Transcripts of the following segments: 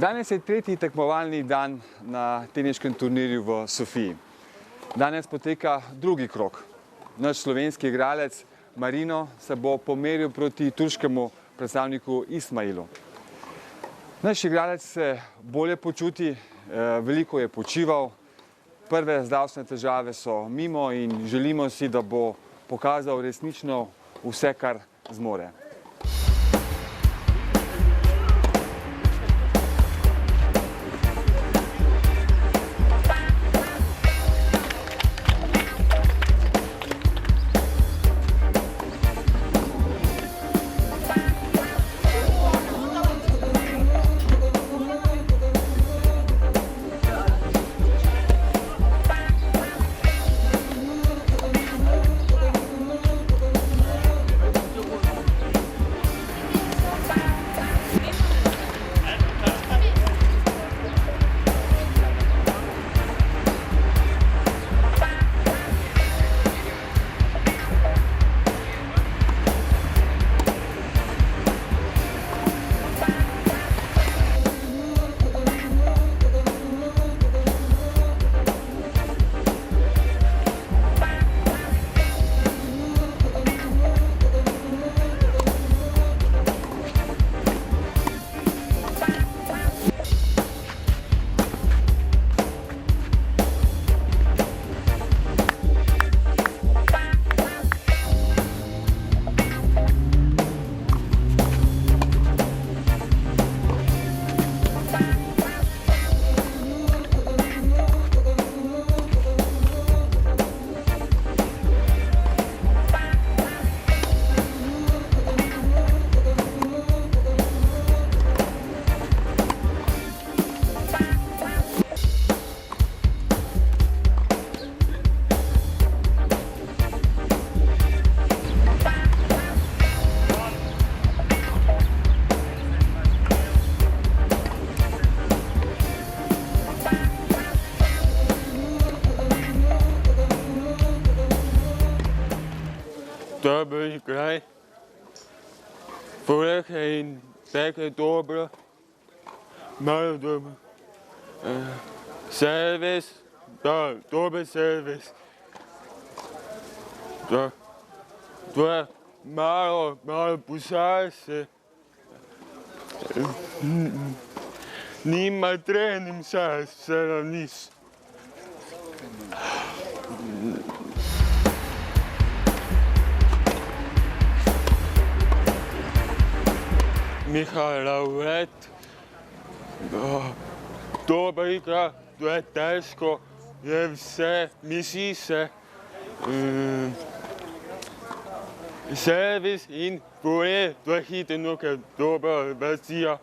Danes je tretji tekmovalni dan na teniškem turnirju v Sofiji. Danes poteka drugi krog. Naš slovenski igralec Marino se bo pomeril proti turškemu predstavniku Ismailu. Naš igralec se bolje počuti, veliko je počival, prve zdravstvene težave so mimo in želimo si, da bo pokazal resnično vse, kar zmore. Dober kraj, vrha in tako dobro, malo dobro. Servis, dober servis. Malo posaj se. Nima trening saj, vse nis. Michal Lauret, dober igra, to je težko, je vse, misli se. Servis in boje, to je hitro nekaj dobra verzija.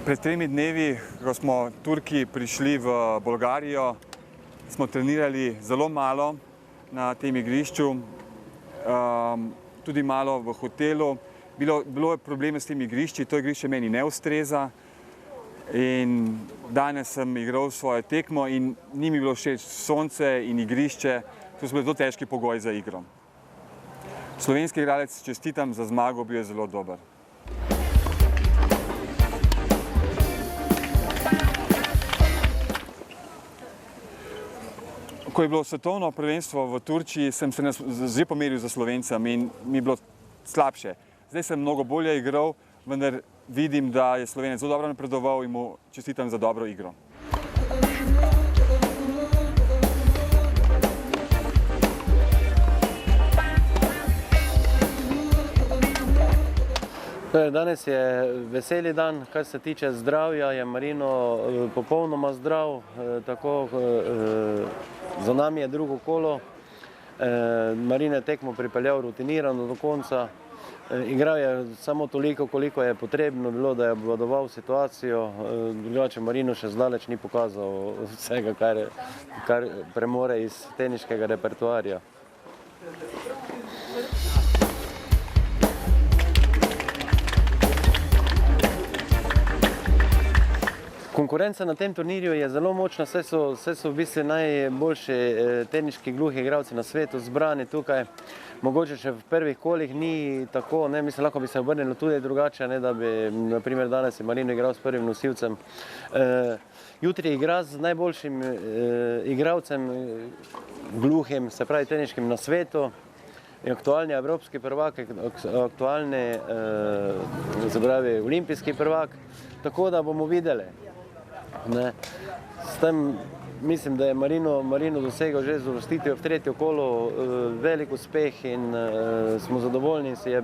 Pred 3 dnevi, ko smo Turki prišli v Bolgarijo, smo trenirali zelo malo na tem igrišču, tudi malo v hotelu. Bilo je probleme s tem igrišči, to igrišče meni ne ustreza in danes sem igral svojo tekmo in ni mi bilo všeč sonce in igrišče, to so bili zelo težki pogoji za igro. Slovenski igralec, čestitam za zmago, bil je zelo dober. Ko je bilo svetovno prvenstvo v Turčiji, sem se že pomeril za Slovencem in mi je bilo slabše. Zdaj sem mnogo bolje igral, vendar vidim, da je Slovenec zelo dobro napredoval in mu čestitam za dobro igro. Danes je veseli dan, kar se tiče zdravja, je Marino popolnoma zdrav, tako za nami je drugo kolo. Marino je tekmo pripeljal rutinirano do konca, igral je samo toliko, koliko je potrebno bilo, da je obvladoval situacijo, drugače Marino še zdaleč ni pokazal vsega, kar premore iz teniškega repertoarja. konkurenca na tem turnirju je zelo močna, saj so v bistvu najboljši teniški gluhi igralci na svetu zbrani tukaj. Mogoče še v prvih kolih ni tako, ne, mislim, lahko bi se obrnilo tudi drugače, ne, da bi, na primer, danes je Marino igral s prvim nosilcem. Jutri igra z najboljšim igralcem gluhim, se pravi teniškim na svetu, aktualni evropski prvak, aktualni se pravi olimpijski prvak, tako da bomo videli. Ne. S tem mislim, da je Marino dosegel že z uvrstitvijo v tretje kolo velik uspeh in smo zadovoljni, si je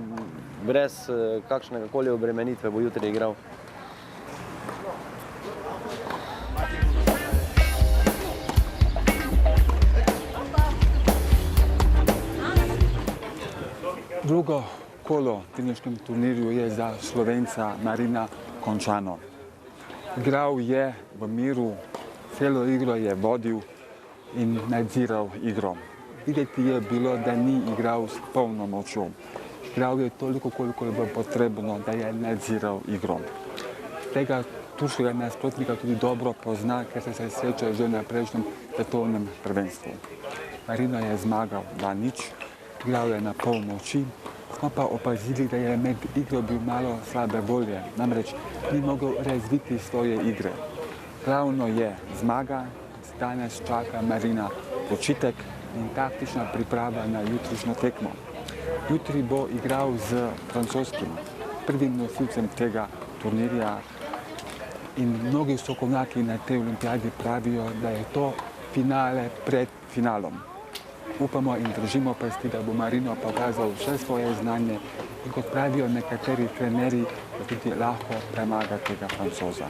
brez kakšnega koli obremenitve bo jutri igral. Drugo kolo v teniškem turnirju je za Slovenca Marina končano. Igral je v miru, celo igro je vodil in nadziral igro. Videti je bilo, da ni igral s polno močjo. Igral je toliko, koliko je bilo potrebno, da je nadziral igro. Tega turškega nasprotnika tudi dobro pozna, ker se sreča že na prejšnjem svetovnem prvenstvu. Marino je zmagal 2:0, igral je na pol moči. Smo pa opazili, da je med igro bil malo slabe volje, namreč ni mogel razviti svoje igre. Glavno je zmaga, danes čaka Marina počitek in taktična priprava na jutrišnjo tekmo. Jutri bo igral z francoskim, prvim nosilcem tega turnirja in mnogi strokovnjaki na tej olimpijadi pravijo, da je to finale pred finalom. Upamo in držimo pesti, da bo Marino pokazal vse svoje znanje in kot pravijo nekateri trenerji, da tudi lahko premaga tega Francoza.